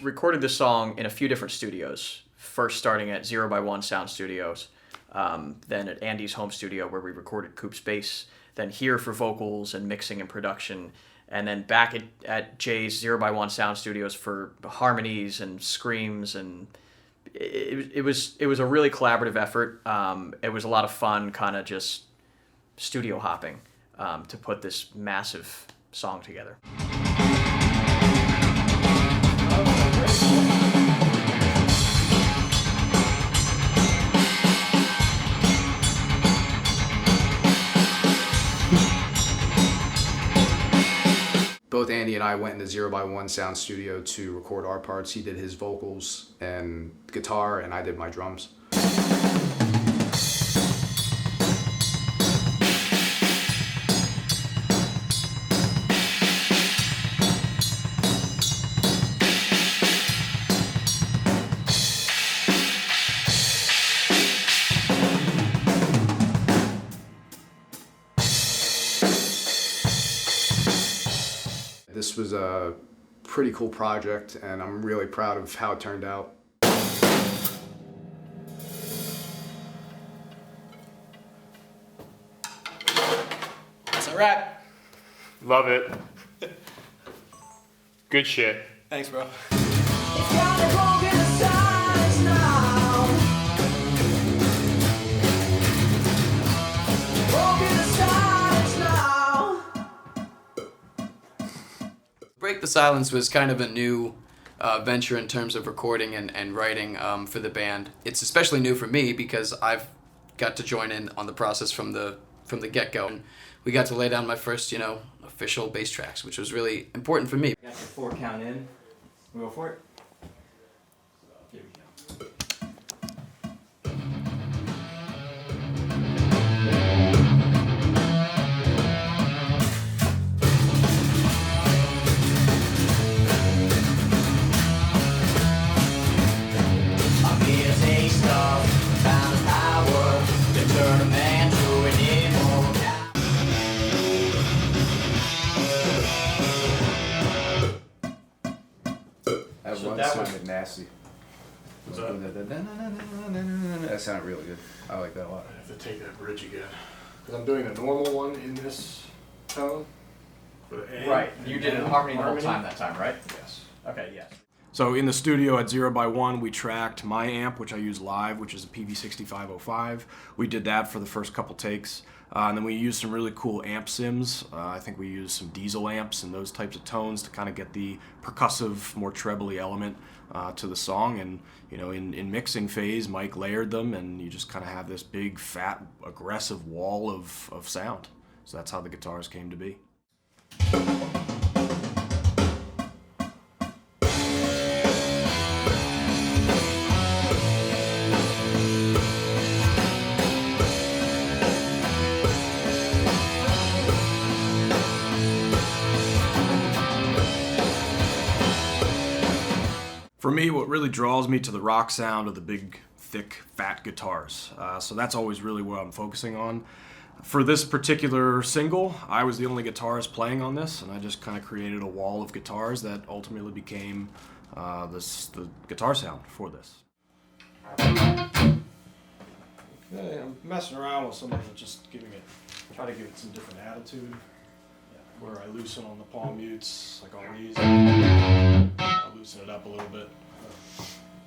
Recorded this song in a few different studios. First starting at 0x1 Sound Studios, then at Andy's home studio where we recorded Coop's bass, then here for vocals and mixing and production, and then back at Jay's 0x1 Sound Studios for harmonies and screams, and it was a really collaborative effort. It was a lot of fun, kind of just studio hopping to put this massive song together. Both Andy and I went into 0x1 Sound Studio to record our parts. He did his vocals and guitar, and I did my drums. This was a pretty cool project, and I'm really proud of how it turned out. That's a wrap. Love it. Good shit. Thanks, bro. Break the Silence was kind of a new venture in terms of recording and writing for the band. It's especially new for me because I've got to join in on the process from the get-go. And we got to lay down my first, official bass tracks, which was really important for me. Got the 4 count in. We go for it. Here we go. That sounded nasty. That sounded really good. I like that a lot. I have to take that bridge again. Because I'm doing a normal one in this tone. For the A. Right. You did it in harmony the whole time that time, right? Yes. Okay, yes. So in the studio at 0x1, we tracked my amp, which I use live, which is a PV6505. We did that for the first couple takes. And then we used some really cool amp sims. I think we used some diesel amps and those types of tones to kind of get the percussive, more trebly element to the song. And in mixing phase, Mike layered them, and you just kind of have this big, fat, aggressive wall of sound. So that's how the guitars came to be. For me, what really draws me to the rock sound are the big, thick, fat guitars. So that's always really what I'm focusing on. For this particular single, I was the only guitarist playing on this, and I just kind of created a wall of guitars that ultimately became the guitar sound for this. Yeah, I'm messing around with some of it, just try to give it some different attitude. Where I loosen on the palm mutes, like on these, I loosen it up a little bit.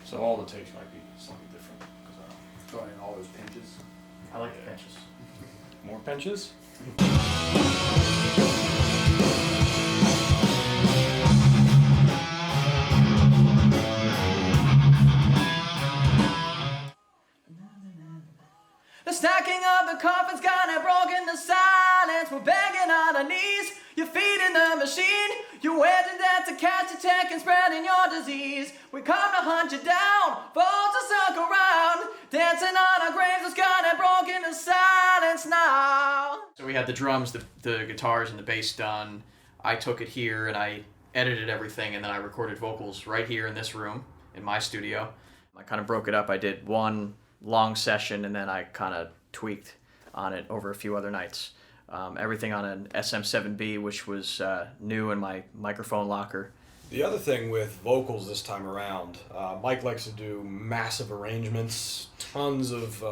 So all the takes might be slightly different. Throwing in all those pinches. I like the pinches. More pinches? The stacking of the coffins kinda broken the silence. We're begging on our knees. You're feeding the machine. You're wedging that to catch a check and spreading your disease. We come to hunt you down, fall to circle round, dancing on our graves, it's got it broken to silence now. So we had the drums, the guitars, and the bass done. I took it here and I edited everything, and then I recorded vocals right here in this room, in my studio. I kind of broke it up. I did one long session, and then I kind of tweaked on it over a few other nights. Everything on an SM7B, which was new in my microphone locker. The other thing with vocals this time around, Mike likes to do massive arrangements, tons of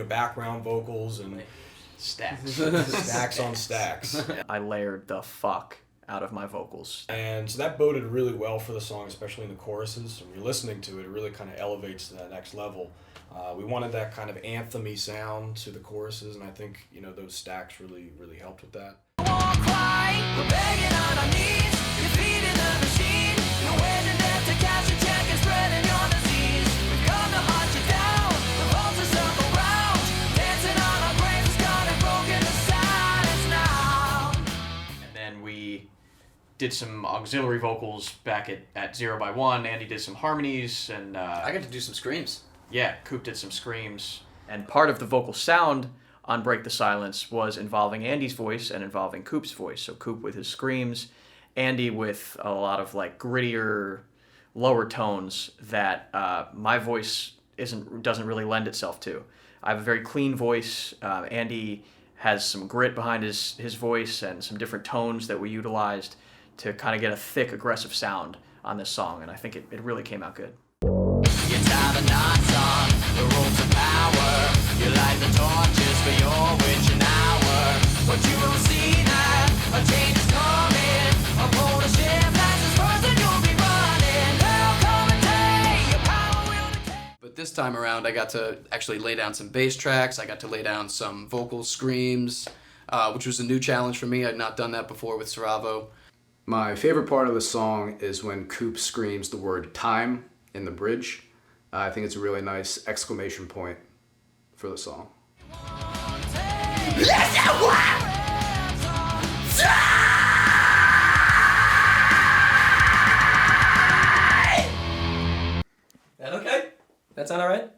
background vocals and Stacks. stacks on stacks. I layered the fuck out of my vocals. And so that boded really well for the song, especially in the choruses. When you're listening to it, it really kind of elevates to that next level. We wanted that kind of anthem-y sound to the choruses, and I think those stacks really helped with that. And then we did some auxiliary vocals back at 0 by 1. Andy did some harmonies, and I got to do some screams. yeah, Coop did some screams. And part of the vocal sound on Break the Silence was involving Andy's voice and involving Coop's voice. So Coop with his screams, Andy with a lot of like grittier, lower tones that my voice doesn't really lend itself to. I have a very clean voice. Andy has some grit behind his voice and some different tones that we utilized to kind of get a thick, aggressive sound on this song, and I think it really came out good. You tie the knots on the ropes of power. You light the torches for your witching hour. But you don't see that a change is coming. A pole to shift that's as first and you'll be running. There'll come a day your power will decay. But this time around, I got to actually lay down some bass tracks. I got to lay down some vocal screams, which was a new challenge for me. I'd not done that before with Siravo. My favorite part of the song is when Coop screams the word time in the bridge. I think it's a really nice exclamation point for the song. That okay? That sound alright?